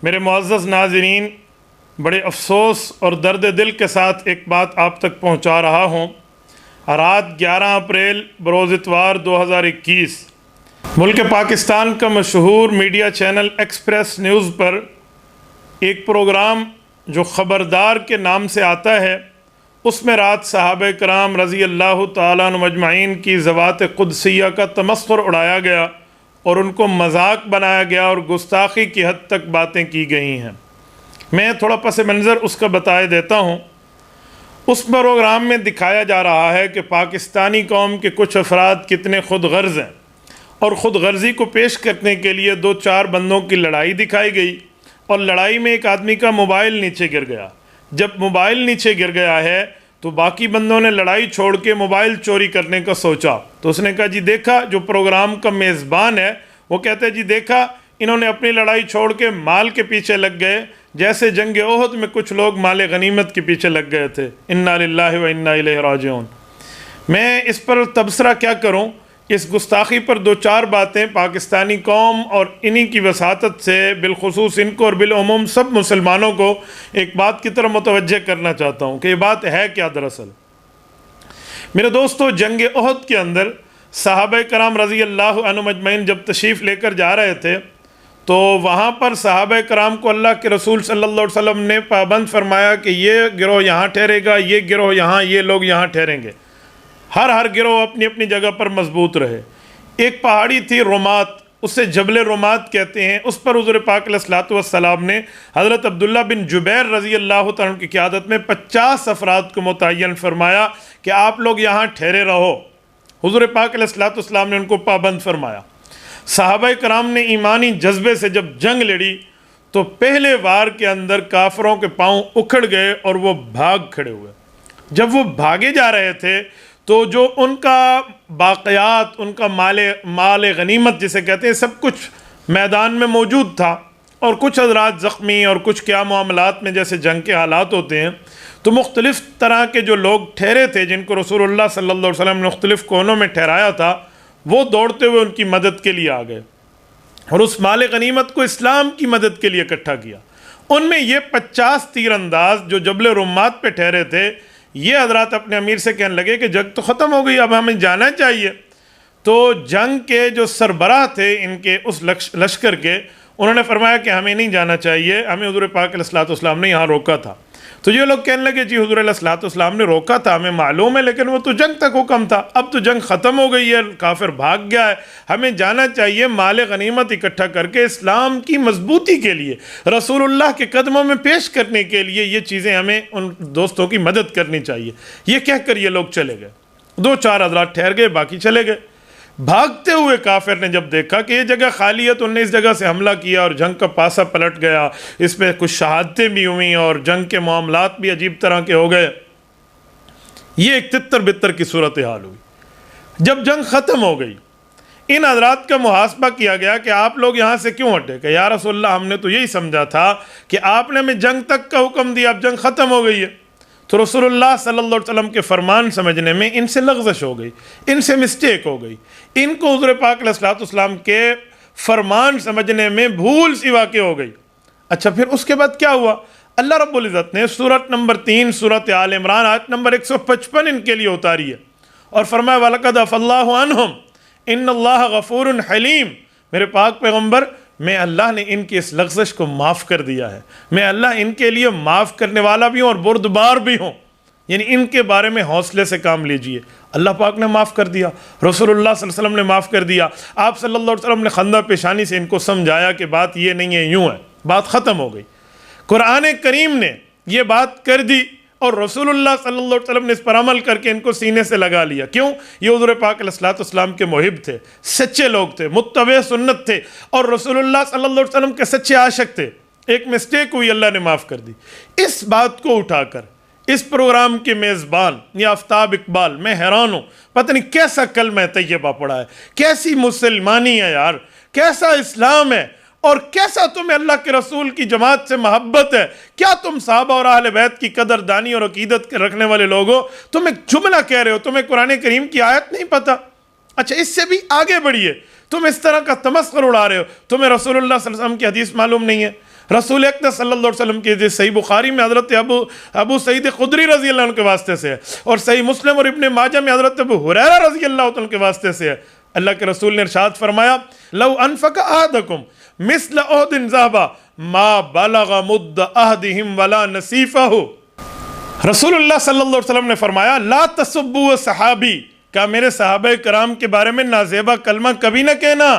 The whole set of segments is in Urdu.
میرے معزز ناظرین، بڑے افسوس اور درد دل کے ساتھ ایک بات آپ تک پہنچا رہا ہوں۔ رات 11 اپریل بروز اتوار 2021 ملک پاکستان کا مشہور میڈیا چینل ایکسپریس نیوز پر ایک پروگرام جو خبردار کے نام سے آتا ہے، اس میں رات صحابہ کرام رضی اللہ تعالیٰ عنہ مجمعین کی ذوات قدسیہ کا تمسخر اڑایا گیا اور ان کو مذاق بنایا گیا اور گستاخی کی حد تک باتیں کی گئی ہیں۔ میں تھوڑا پس منظر اس کا بتائے دیتا ہوں۔ اس پروگرام میں دکھایا جا رہا ہے کہ پاکستانی قوم کے کچھ افراد کتنے خود غرض ہیں، اور خود غرضی کو پیش کرنے کے لیے 2-4 بندوں کی لڑائی دکھائی گئی، اور لڑائی میں ایک آدمی کا موبائل نیچے گر گیا۔ جب موبائل نیچے گر گیا ہے تو باقی بندوں نے لڑائی چھوڑ کے موبائل چوری کرنے کا سوچا، تو اس نے کہا جی دیکھا، جو پروگرام کا میزبان ہے وہ کہتے جی دیکھا، انہوں نے اپنی لڑائی چھوڑ کے مال کے پیچھے لگ گئے، جیسے جنگ احد میں کچھ لوگ مال غنیمت کے پیچھے لگ گئے تھے۔ انا للہ و انا الیہ راجعون۔ میں اس پر تبصرہ کیا کروں؟ اس گستاخی پر 2-4 باتیں پاکستانی قوم اور انہی کی وساطت سے بالخصوص ان کو اور بالعموم سب مسلمانوں کو ایک بات کی طرف متوجہ کرنا چاہتا ہوں کہ یہ بات ہے کیا دراصل۔ میرے دوستو، جنگ احد کے اندر صحابہ کرام رضی اللہ عنہ مجمعین جب تشریف لے کر جا رہے تھے تو وہاں پر صحابہ کرام کو اللہ کے رسول صلی اللہ علیہ وسلم نے پابند فرمایا کہ یہ گروہ یہاں ٹھہرے گا، یہ گروہ یہاں، یہ لوگ یہاں ٹھہریں گے۔ ہر گروہ اپنی اپنی جگہ پر مضبوط رہے۔ ایک پہاڑی تھی رومات، اسے جبل رومات کہتے ہیں، اس پر حضور پاک علیہ الصلوۃ والسلام نے حضرت عبداللہ بن جبیر رضی اللہ تعالیٰ کی قیادت میں 50 افراد کو متعین فرمایا کہ آپ لوگ یہاں ٹھہرے رہو۔ حضور پاک علیہ الصلوۃ والسلام نے ان کو پابند فرمایا۔ صحابہ کرام نے ایمانی جذبے سے جب جنگ لڑی تو پہلے وار کے اندر کافروں کے پاؤں اکھڑ گئے اور وہ بھاگ کھڑے ہوئے۔ جب وہ بھاگے جا رہے تھے تو جو ان کا باقیات، ان کا مال غنیمت جسے کہتے ہیں، سب کچھ میدان میں موجود تھا، اور کچھ حضرات زخمی اور کچھ کیا معاملات میں جیسے جنگ کے حالات ہوتے ہیں، تو مختلف طرح کے جو لوگ ٹھہرے تھے جن کو رسول اللہ صلی اللہ علیہ وسلم نے مختلف کونوں میں ٹھہرایا تھا، وہ دوڑتے ہوئے ان کی مدد کے لیے آ گئے اور اس مال غنیمت کو اسلام کی مدد کے لیے اکٹھا کیا۔ ان میں یہ 50 تیر انداز جو جبل رومات پہ ٹھہرے تھے، یہ حضرات اپنے امیر سے کہنے لگے کہ جنگ تو ختم ہو گئی، اب ہمیں جانا چاہیے۔ تو جنگ کے جو سربراہ تھے ان کے اس لشکر کے، انہوں نے فرمایا کہ ہمیں نہیں جانا چاہیے، ہمیں حضور پاک علیہ الصلوۃ والسلام نے یہاں روکا تھا۔ تو یہ لوگ کہنے لگے جی حضور علیہ الصلوۃ والسلام نے روکا تھا، ہمیں معلوم ہے، لیکن وہ تو جنگ تک حکم تھا، اب تو جنگ ختم ہو گئی ہے، کافر بھاگ گیا ہے، ہمیں جانا چاہیے مال غنیمت اکٹھا کر کے اسلام کی مضبوطی کے لیے، رسول اللہ کے قدموں میں پیش کرنے کے لیے یہ چیزیں ہمیں ان دوستوں کی مدد کرنی چاہیے۔ یہ کہہ کر یہ لوگ چلے گئے۔ 2-4 حضرات ٹھہر گئے، باقی چلے گئے۔ بھاگتے ہوئے کافر نے جب دیکھا کہ یہ جگہ خالی ہے تو انہوں نے اس جگہ سے حملہ کیا اور جنگ کا پاسا پلٹ گیا، اس پہ کچھ شہادتیں بھی ہوئیں اور جنگ کے معاملات بھی عجیب طرح کے ہو گئے۔ یہ ایک تتر بتر کی صورتحال ہوئی۔ جب جنگ ختم ہو گئی، ان حضرات کا محاسبہ کیا گیا کہ آپ لوگ یہاں سے کیوں ہٹے؟ کہ یا رسول اللہ، ہم نے تو یہی سمجھا تھا کہ آپ نے ہمیں جنگ تک کا حکم دیا، اب جنگ ختم ہو گئی ہے۔ تو رسول اللہ صلی اللہ علیہ وسلم کے فرمان سمجھنے میں ان سے لغزش ہو گئی، ان سے مسٹیک ہو گئی، ان کو حضور پاک علیہ الصلوۃ والسلام کے فرمان سمجھنے میں بھول سی واقع ہو گئی۔ اچھا، پھر اس کے بعد کیا ہوا؟ اللہ رب العزت نے سورت نمبر 3 سورت آل عمران آیت نمبر 155 ان کے لیے اتاری ہے اور فرمایا وَلَقَدْ عَفَا اللَّهُ عَنْهُمْ إِنَّ اللَّهَ غَفُورٌ حَلِيمٌ۔ میرے پاک پیغمبر، میں اللہ نے ان کی اس لغزش کو معاف کر دیا ہے، میں اللہ ان کے لیے معاف کرنے والا بھی ہوں اور بردبار بھی ہوں، یعنی ان کے بارے میں حوصلے سے کام لیجئے۔ اللہ پاک نے معاف کر دیا، رسول اللہ صلی اللہ علیہ وسلم نے معاف کر دیا، آپ صلی اللہ علیہ وسلم نے خندہ پیشانی سے ان کو سمجھایا کہ بات یہ نہیں ہے، یوں ہے، بات ختم ہو گئی۔ قرآن کریم نے یہ بات کر دی اور رسول اللہ صلی اللہ علیہ وسلم نے اس پر عمل کر کے ان کو سینے سے لگا لیا۔ کیوں؟ یہ حضور پاک علیہ الصلوۃ والسلام کے محب تھے، سچے لوگ تھے، متبع سنت تھے، اور رسول اللہ صلی اللہ علیہ وسلم کے سچے عاشق تھے۔ ایک مسٹیک ہوئی، اللہ نے معاف کر دی۔ اس بات کو اٹھا کر اس پروگرام کے میزبان یہ آفتاب اقبال، میں حیران ہوں، پتہ نہیں کیسا کلمہ طیبہ پڑھا ہے، کیسی مسلمانی ہے یار، کیسا اسلام ہے، اور کیسا تمہیں اللہ کے رسول کی جماعت سے محبت ہے۔ کیا تم صحابہ اور اہل بیت کی قدر دانی اور عقیدت کے رکھنے والے لوگ ہو؟ تم ایک جملہ کہہ رہے ہو، تمہیں قرآن کریم کی آیت نہیں پتہ؟ اچھا، اس سے بھی آگے بڑھیے، تم اس طرح کا تمسخر اڑا رہے ہو، تمہیں رسول اللہ صلی اللہ علیہ وسلم کی حدیث معلوم نہیں ہے، رسول اکرم صلی اللہ علیہ وسلم کی صحیح بخاری میں حضرت ابو سعید خدری رضی اللہ عنہ کے واسطے سے ہے، اور صحیح مسلم اور ابن ماجہ میں حضرت ابو ہریرہ رضی اللہ عنہ کے واسطے سے ہے۔ اللہ کے رسول نے ارشاد فرمایا لو انفق احدکم مثل احد ذهبا ما بلغ مد احدهم ولا نصیفہ۔ رسول اللہ صلی اللہ علیہ وسلم نے فرمایا لا تسبوا صحابی، کہ میرے صحابہ کرام کے بارے میں نازیبا کلمہ کبھی نہ کہنا۔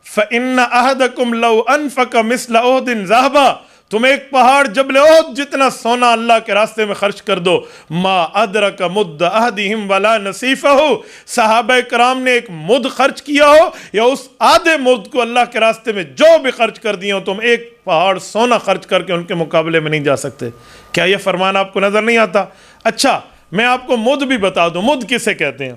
فَإِنَّ أَحَدَكُمْ لَوْ أَنفَقَ مِثْلَ أُحْدٍ ذَهَبًا، تم ایک پہاڑ جبل احد جتنا سونا اللہ کے راستے میں خرچ کر دو، ما ادرک مد احدہم ولا نصیفہ، صحابہ کرام نے ایک مد خرچ کیا ہو یا اس آدھے مد کو اللہ کے راستے میں جو بھی خرچ کر دیا ہو، تم ایک پہاڑ سونا خرچ کر کے ان کے مقابلے میں نہیں جا سکتے۔ کیا یہ فرمان آپ کو نظر نہیں آتا؟ اچھا میں آپ کو مد بھی بتا دوں، مد کسے کہتے ہیں؟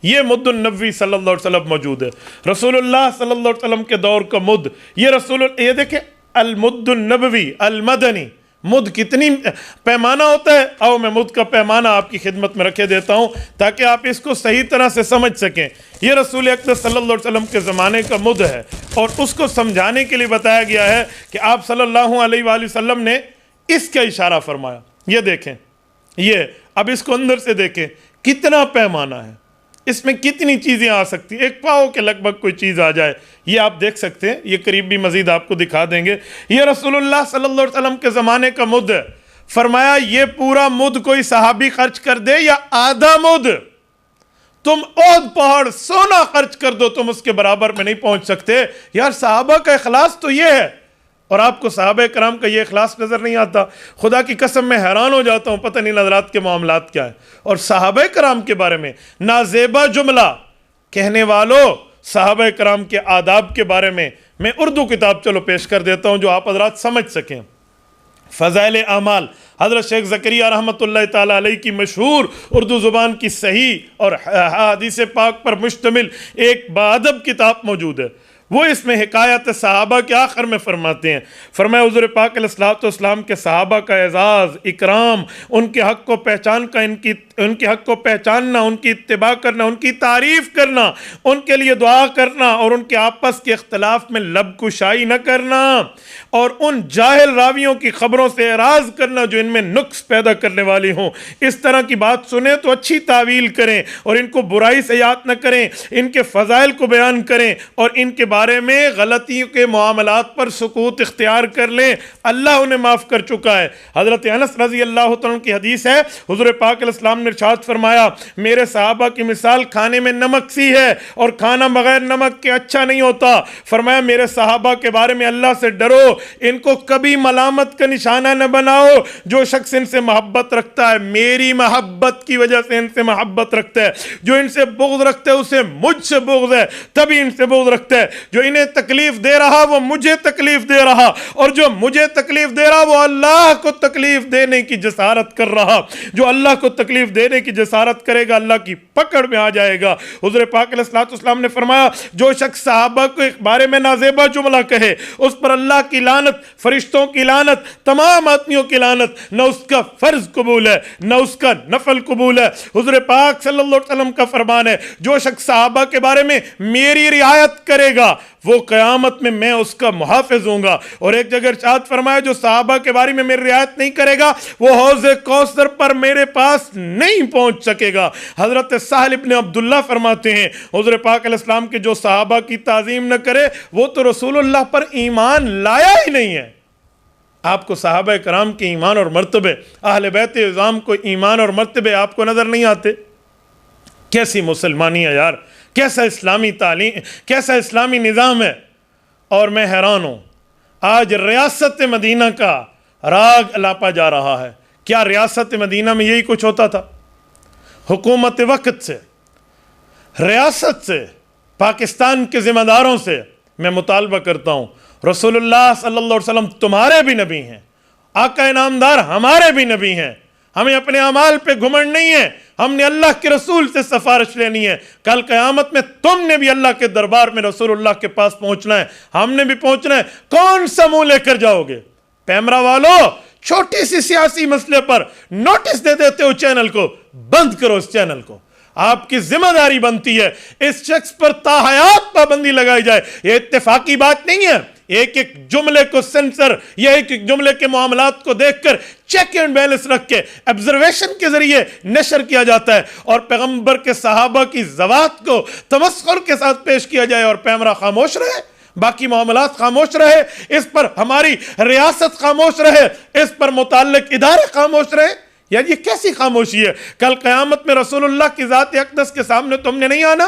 یہ مد النبوی صلی اللہ علیہ وسلم موجود ہے، رسول اللہ صلی اللہ علیہ وسلم کے دور کا مد، یہ دیکھیں المد النبوی المدنی، مد کتنی پیمانہ ہوتا ہے؟ آؤ میں مد کا پیمانہ آپ کی خدمت میں رکھے دیتا ہوں تاکہ آپ اس کو صحیح طرح سے سمجھ سکیں۔ یہ رسول اکرم صلی اللہ علیہ وسلم کے زمانے کا مد ہے، اور اس کو سمجھانے کے لیے بتایا گیا ہے کہ آپ صلی اللہ علیہ وآلہ وسلم نے اس کا اشارہ فرمایا۔ یہ دیکھیں، یہ اب اس کو اندر سے دیکھیں کتنا پیمانہ ہے، اس میں کتنی چیزیں آ سکتی ہیں، ایک پاؤ کے لگ بھگ کوئی چیز آ جائے، یہ آپ دیکھ سکتے ہیں، یہ قریب بھی مزید آپ کو دکھا دیں گے۔ یہ رسول اللہ صلی اللہ علیہ وسلم کے زمانے کا مد ہے۔ فرمایا یہ پورا مد کوئی صحابی خرچ کر دے یا آدھا مد، تم احد پہاڑ سونا خرچ کر دو، تم اس کے برابر میں نہیں پہنچ سکتے۔ یار صحابہ کا اخلاص تو یہ ہے، اور آپ کو صحابہ کرام کا یہ اخلاص نظر نہیں آتا۔ خدا کی قسم میں حیران ہو جاتا ہوں، پتہ نہیں حضرات کے معاملات کیا ہیں۔ اور صحابہ کرام کے بارے میں نازیبا جملہ کہنے والوں، صحابہ کرام کے آداب کے بارے میں اردو کتاب چلو پیش کر دیتا ہوں جو آپ حضرات سمجھ سکیں۔ فضائل اعمال، حضرت شیخ زکریا رحمۃ اللہ تعالیٰ علیہ کی مشہور اردو زبان کی صحیح اور حدیث پاک پر مشتمل ایک باادب کتاب موجود ہے۔ وہ اس میں حکایت صحابہ کے آخر میں فرماتے ہیں، فرمایا حضور پاک علیہ الصلوۃ والسلام کے صحابہ کا اعزاز، اکرام، ان کے حق کو پہچان کا ان کے حق کو پہچاننا، ان کی اتباع کرنا، ان کی تعریف کرنا، ان کے لیے دعا کرنا، اور ان کے آپس کے اختلاف میں لب کشائی نہ کرنا، اور ان جاہل راویوں کی خبروں سے اعراض کرنا جو ان میں نقص پیدا کرنے والی ہوں۔ اس طرح کی بات سنیں تو اچھی تعویل کریں، اور ان کو برائی سے یاد نہ کریں، ان کے فضائل کو بیان کریں، اور ان کے بارے میں غلطیوں کے معاملات پر سکوت اختیار کر لیں، اللہ انہیں معاف کر چکا ہے۔ حضرت انس رضی اللہ عنہ کی حدیث ہے، حضور پاک علیہ السلام نے ارشاد فرمایا میرے صحابہ کی مثال کھانے میں نمک سی ہے، اور کھانا بغیر نمک کے اچھا نہیں ہوتا۔ فرمایا میرے صحابہ کے بارے میں اللہ سے ڈرو، ان کو کبھی ملامت کا نشانہ نہ بناؤ۔ جو شخص ان سے محبت رکھتا ہے، میری محبت کی وجہ سے ان سے محبت رکھتا ہے، جو ان سے بغض رکھتا ہے اسے مجھ سے بغض ہے، تبھی ان سے بغض رکھتا ہے۔ جو انہیں تکلیف دے رہا وہ مجھے تکلیف دے رہا، اور جو مجھے تکلیف دے رہا وہ اللہ کو تکلیف دینے کی جسارت کر رہا۔ جو اللہ کو تکلیف دینے کی جسارت کرے گا اللہ کی پکڑ میں آ جائے گا۔ حضور پاک علیہ السلام نے فرمایا جو شخص صحابہ کے بارے میں نازیبا جملہ کہے اس پر اللہ کی لعنت، فرشتوں کی لعنت، تمام آدمیوں کی لعنت، نہ اس کا فرض قبول ہے نہ اس کا نفل قبول ہے۔ حضور پاک صلی اللہ علیہ وسلم کا فرمان ہے جو شخص صحابہ کے بارے میں میری رعایت کرے گا وہ قیامت میں اس کا محافظ ہوں گا۔ اور ایک جگہ ارشاد فرمایا جو صحابہ کے بارے میں میری رعایت نہیں کرے گا وہ حوض کوثر پر میرے پاس نہیں پہنچ سکے گا۔ حضرت سہل ابن عبداللہ فرماتے ہیں حضور پاک علیہ السلام کے جو صحابہ کی تعظیم نہ کرے وہ تو رسول اللہ پر ایمان لایا ہی نہیں ہے۔ آپ کو صحابہ کرام کے ایمان اور مرتبے، اہل بیت اعظام کو ایمان اور مرتبے آپ کو نظر نہیں آتے؟ کیسی مسلمانی ہے یار، کیسا اسلامی تعلیم، کیسا اسلامی نظام ہے۔ اور میں حیران ہوں آج ریاست مدینہ کا راگ الاپا جا رہا ہے۔ کیا ریاست مدینہ میں یہی کچھ ہوتا تھا؟ حکومت وقت سے، ریاست سے، پاکستان کے ذمہ داروں سے میں مطالبہ کرتا ہوں، رسول اللہ صلی اللہ علیہ وسلم تمہارے بھی نبی ہیں، آقا انعامدار ہمارے بھی نبی ہیں۔ ہمیں اپنے اعمال پہ گھمنڈ نہیں ہے، ہم نے اللہ کے رسول سے سفارش لینی ہے۔ کل قیامت میں تم نے بھی اللہ کے دربار میں رسول اللہ کے پاس پہنچنا ہے، ہم نے بھی پہنچنا ہے۔ کون سا منہ لے کر جاؤ گے؟ پیمرا والو چھوٹی سی سیاسی مسئلے پر نوٹس دے دیتے ہو چینل کو، بند کرو اس چینل کو۔ آپ کی ذمہ داری بنتی ہے اس شخص پر تا حیات پابندی لگائی جائے۔ یہ اتفاقی بات نہیں ہے، ایک ایک جملے کو سینسر یا ایک ایک جملے کے معاملات کو دیکھ کر چیک اینڈ بیلنس رکھ کے ایبزرویشن کے ذریعے نشر کیا جاتا ہے، اور پیغمبر کے صحابہ کی ذوات کو تمسخر کے ساتھ پیش کیا جائے اور پیمرا خاموش رہے، باقی معاملات خاموش رہے، اس پر ہماری ریاست خاموش رہے، اس پر متعلق ادارے خاموش رہے. یار یہ کیسی خاموشی ہے؟ کل قیامت میں رسول اللہ کی ذات اقدس کے سامنے تم نے نہیں آنا.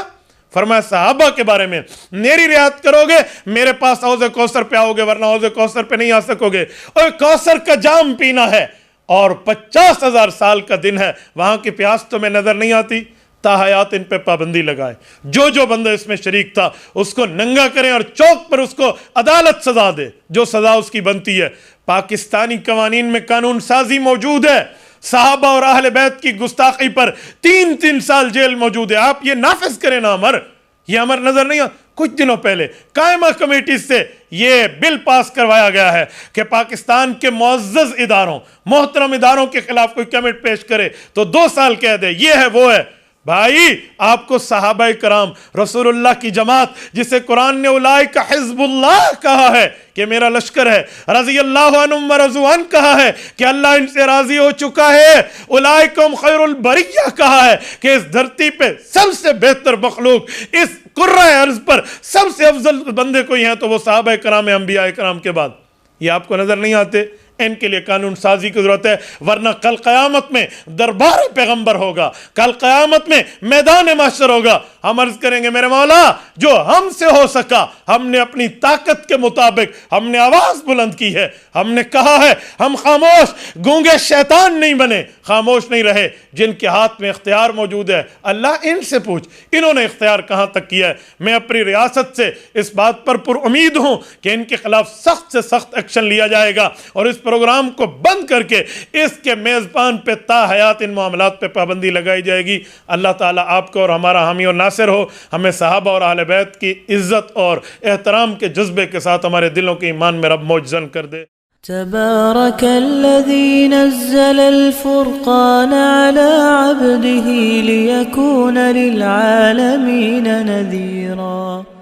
فرمایا صحابہ کے بارے میں میری رعایت کرو گے میرے پاس حوض کوثر پہ آؤ گے، ورنہ حوض کوثر پہ نہیں آ سکو گے. اور کوثر کا جام پینا ہے اور 50,000 سال کا دن ہے، وہاں کی پیاس تمہیں نظر نہیں آتی. تاحیات ان پہ پابندی لگائے، جو بندہ اس میں شریک تھا اس کو ننگا کریں اور چوک پر اس کو عدالت سزا دے جو سزا اس کی بنتی ہے. پاکستانی قوانین میں قانون سازی موجود ہے، صحابہ اور اہل بیت کی گستاخی پر 3 سال جیل موجود ہے. آپ یہ نافذ کریں نا امر، یہ امر نظر نہیں آتا. کچھ دنوں پہلے قائمہ کمیٹی سے یہ بل پاس کروایا گیا ہے کہ پاکستان کے معزز اداروں، محترم اداروں کے خلاف کوئی کمنٹ پیش کرے تو 2 سال قید ہے. یہ ہے وہ ہے. بھائی آپ کو صحابہ کرام، رسول اللہ کی جماعت جسے قرآن نے اولئک حزب اللہ کہا ہے کہ میرا لشکر ہے، رضی اللہ عنہم ورضوا عنہ کہا ہے کہ اللہ ان سے راضی ہو چکا ہے، اولئکم خیر البریہ کہا ہے کہ اس دھرتی پہ سب سے بہتر مخلوق، اس کرۂ ارض پر سب سے افضل بندے کوئی ہیں تو وہ صحابہ کرام، انبیاء کرام کے بعد. یہ آپ کو نظر نہیں آتے؟ ان کے لیے قانون سازی کی ضرورت ہے، ورنہ کل قیامت میں دربار پیغمبر ہوگا، کل قیامت میں میدان محشر ہوگا. ہم عرض کریں گے میرے مولا جو ہم سے ہو سکا ہم نے اپنی طاقت کے مطابق ہم نے آواز بلند کی ہے، ہم نے کہا ہے، ہم خاموش گونگے شیطان نہیں بنے، خاموش نہیں رہے. جن کے ہاتھ میں اختیار موجود ہے اللہ ان سے پوچھ انہوں نے اختیار کہاں تک کیا ہے. میں اپنی ریاست سے اس بات پر پر امید ہوں کہ ان کے خلاف سخت سے سخت ایکشن لیا جائے گا اور اس پروگرام کو بند کر کے اس کے میزبان پہ تا حیات ان معاملات پہ پابندی لگائی جائے گی. اللہ تعالیٰ آپ کو اور ہمارا حامی اور ناصر ہو، ہمیں صحابہ اور اہل بیت کی عزت اور احترام کے جذبے کے ساتھ ہمارے دلوں کے ایمان میں رب موجزن کر دے. تبارك الذي نزل الفرقان على عبده ليكون للعالمين نذيرا.